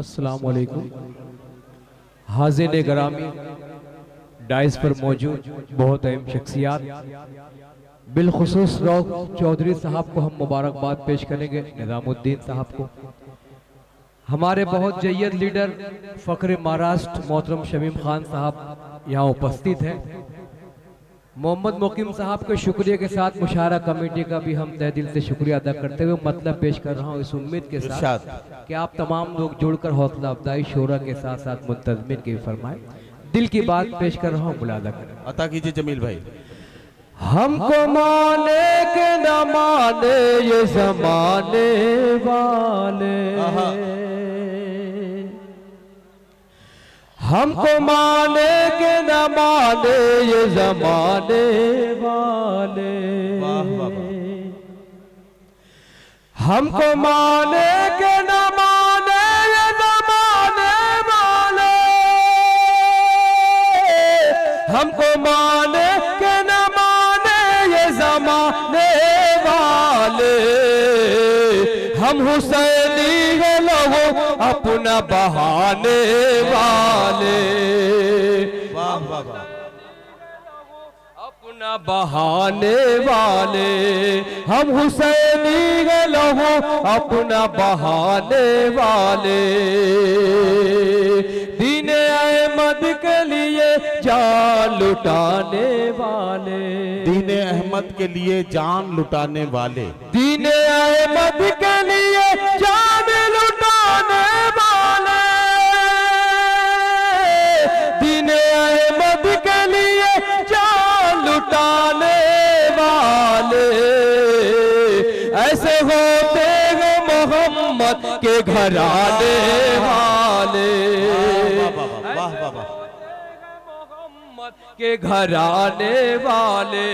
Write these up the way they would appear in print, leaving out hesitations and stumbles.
अस्सलाम वालेकुम। हाज़िर ग्रामी डाइस पर मौजूद बहुत अहम शख्सियात, बिलखुसूस रऊफ चौधरी साहब को हम मुबारकबाद पेश करेंगे। निज़ामुद्दीन साहब को, हमारे बहुत जय्यद लीडर फ़ख्र महाराष्ट्र मोहतरम शमीम खान साहब यहाँ उपस्थित हैं। मोहम्मद मुकीम साहब के शुक्रिया के साथ मुशारा कमेटी का भी हम तहे दिल से शुक्रिया अदा करते हुए मतलब पेश कर रहा हूँ इस उम्मीद के साथ कि आप तमाम लोग जुड़कर हौसला अफजाई शोरा के साथ साथ मुंतज़मिन की फरमाए। दिल की बात पेश कर रहा हूँ, मुलादा करें। अता कीजिए जमील भाई। हमको माने के न माने ये जमाने वाले, हमको माने के न माने ये जमाने वाले, हमको माने के न माने ये जमाने वाले, हमको माने के न माने ये जमाने वाले, हम हुसैनी है लोगों अपना बहाने वाले, अपना बहाने वाले, हम हुसैनी है लोगों अपना बहाने वाले, दीन अहमद के लिए जान लुटाने वाले, दीन अहमद के लिए जान लुटाने वाले, दीन अहमद के लिए जान लुटाने वाले, दीन अहमद के लिए जान लुटाने वाले, ऐसे होते हैं मोहम्मद के घराने वाले, के घराने वाले,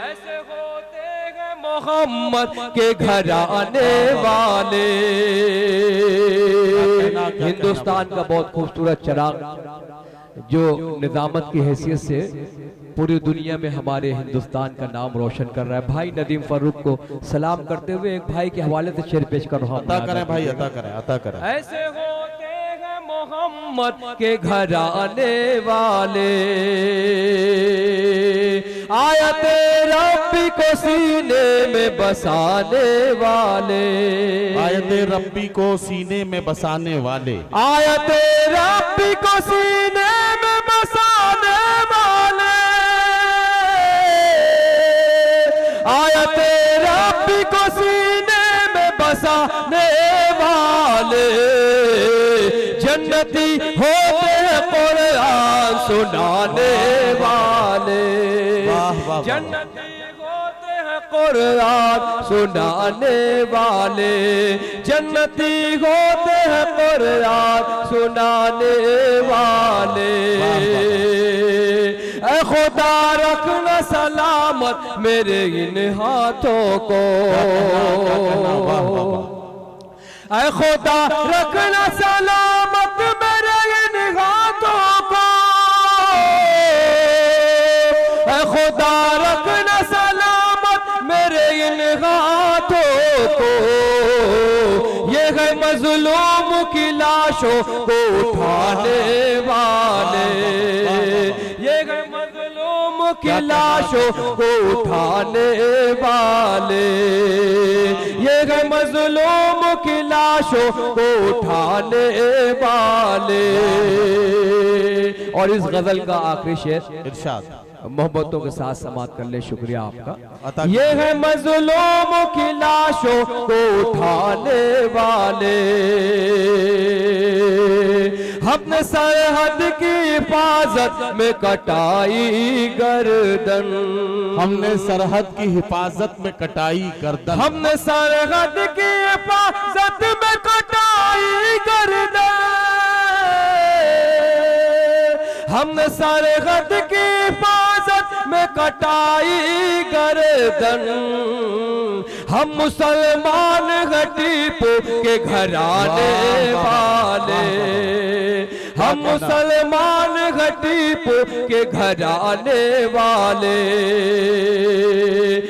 ऐसे होते हैं मोहम्मद के घराने वाले। हिंदुस्तान का बहुत खूबसूरत चिराग जो निजामत की हैसियत से पूरी दुनिया में हमारे हिंदुस्तान का नाम रोशन कर रहा है। भाई नदीम फारूक को सलाम करते हुए एक भाई के हवाले से शेर पेश कर रहा हूँ। अता करें भाई, अता करें, अता करें। ऐसे होते हैं मोहम्मद के घराने वाले, आयत रब्बी को सीने में बसाने वाले, आयत रब्बी को सीने में बसाने वाले, आयत रब्बी को सीने में बसाने वाले, आयत रब्बी को सीने में बसाने वाले, जन्नती होते हैं कुरान सुनाने वाले, जन्नती होते हैं कुरान सुनाने वाले, जन्नती होते हैं कुरान सुनाने वाले। ऐ खुदा रखना सलामत मेरे इन हाथों को, ऐ खुदा रखना सलामत मेरे इन हाथों को, ऐ खुदा रखना सलामत मेरे इन हाथों को, ये है मजलूम की लाशों को उठाने वाले, ये है मजलूम की लाशों को उठाने वाले, ये है मजलूम की लाशों को उठाने वाले। और इस गजल का आखिरी शेर इरशाद मोहब्बतों के साथ समाप्त कर ले। शुक्रिया आपका। ये है मजलूम की लाशों को उठाने वाले, हमने सरहद की हिफाजत में कटाई गर्दन, हमने सरहद की हिफाजत में कटाई गर्दन, हमने सरहद की हिफाजत में कटाई गर्दन, हमने सरहद की हिफाजत में कटाई गर्दन, हम मुसलमान टीपू के घराने वाले, हम मुसलमान टीपू के घराने वाले।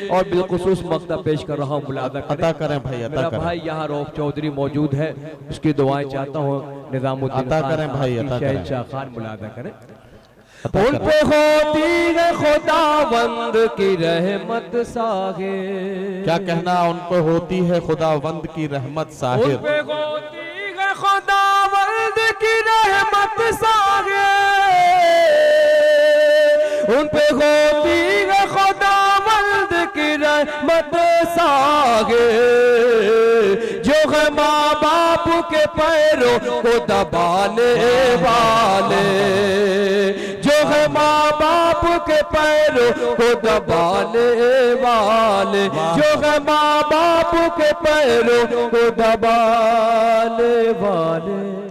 और बिलखुसूस मक्ता पेश कर रहा हूँ, मुलादा अता करें भाई, अता मेरा करें। भाई यहाँ रऊफ चौधरी मौजूद है, उसकी दुआएं चाहता हूँ। निजामुद्दीन अता करें भाई, अता करें। शहंशाह खान मुलादा करें। उन पे होती है खुदावंद की रहमत साहिर। क्या कहना, उन पे होती है खुदावंद की रहमत उन साहिर। पे होती है खुदावंद की रहमत साहिर। उन पे होती है खुदावंद की रहमत साहिर। जो है माँ बाप के पैरों को दबाने वाले, जो है माँ बाप के पैरों को दबाने वाले, जो है माँ बाप के पैरों को दबाने वाले।